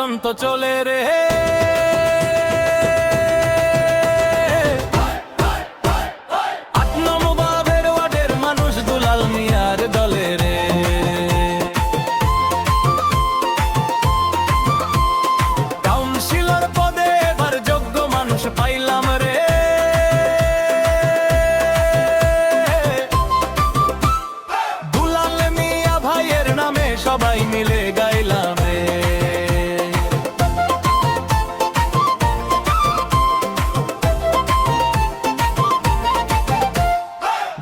নির্বাচন তো চলে রে। পাইলাম রে, দুলাল মিয়া ভাইয়ের নামে সবাই মিলে গাইলাম রে।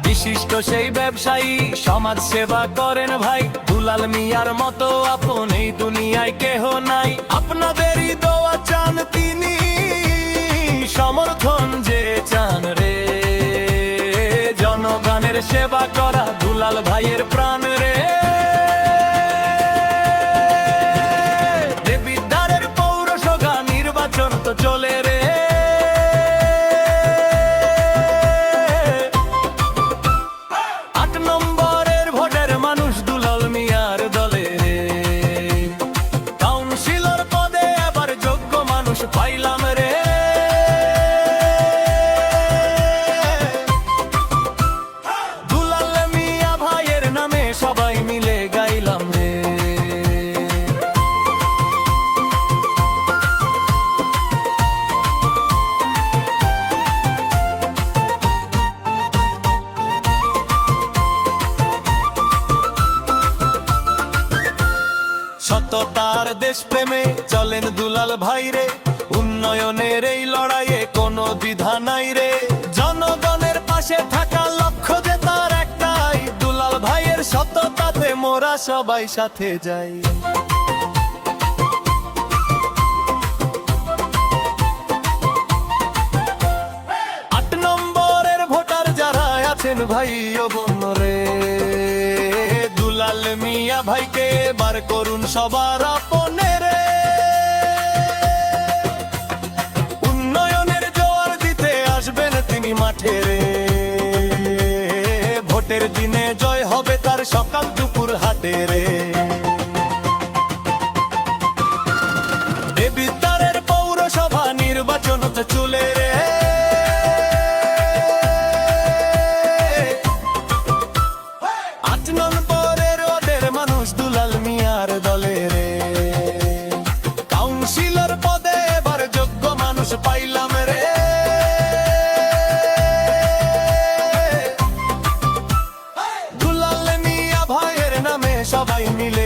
বিশিষ্ট সেই ব্যবসায়ী সমাজ সেবা করেন ভাই, দুলাল মিয়ার মতো আপন এই দুনিয়ায় কেহ নাই। আপনাদেরই দোয়া চান তিনি, সমর্থন যে চান রে। জনগণের সেবা করা দুলাল ভাইয়ের প্রাণ রে। দেবিদ্বারের পৌরসভা নির্বাচন তো চলে রে। নম্বরের ভোটের মানুষ দুলাল মিয়ার দলে রে। কাউন্সিলর পদে আবার যোগ্য মানুষ পাইলাম রে। দুলাল মিয়া ভাইয়ের নামে সবাই মিলে গাইলাম রে। সততার দেশপ্রেমে চলেন দুলাল ভাই রে। উন্নয়নের এই লড়াইয়ে কোনো দ্বিধা নাই রে। জনগণের পাশে থাকা লক্ষ্য যে তার একটাই, দুলাল ভাইয়ের সততাতে মোরা সবাই সাথে যাই। 8 নম্বরের ভোটার যারা আছেন ভাই ও বোন রে, দুলাল মিয়া ভাইকে বার করুন সবার আপনে রে। উন্নয়নের জোয়ার দিতে আসবেন তিনি মাঠে রে। ভোটের দিনে জয় হবে তার সকাল দুপুর হাটে রে। দেবিদ্বারের পৌরসভা নির্বাচন তো চলে রে। দুলাল মিয়ার দলে রে। কাউন্সিলর পদে এবার যোগ্য মানুষ পাইলাম রে। দুলাল মিয়া ভাইয়ের নামে সবাই মিলে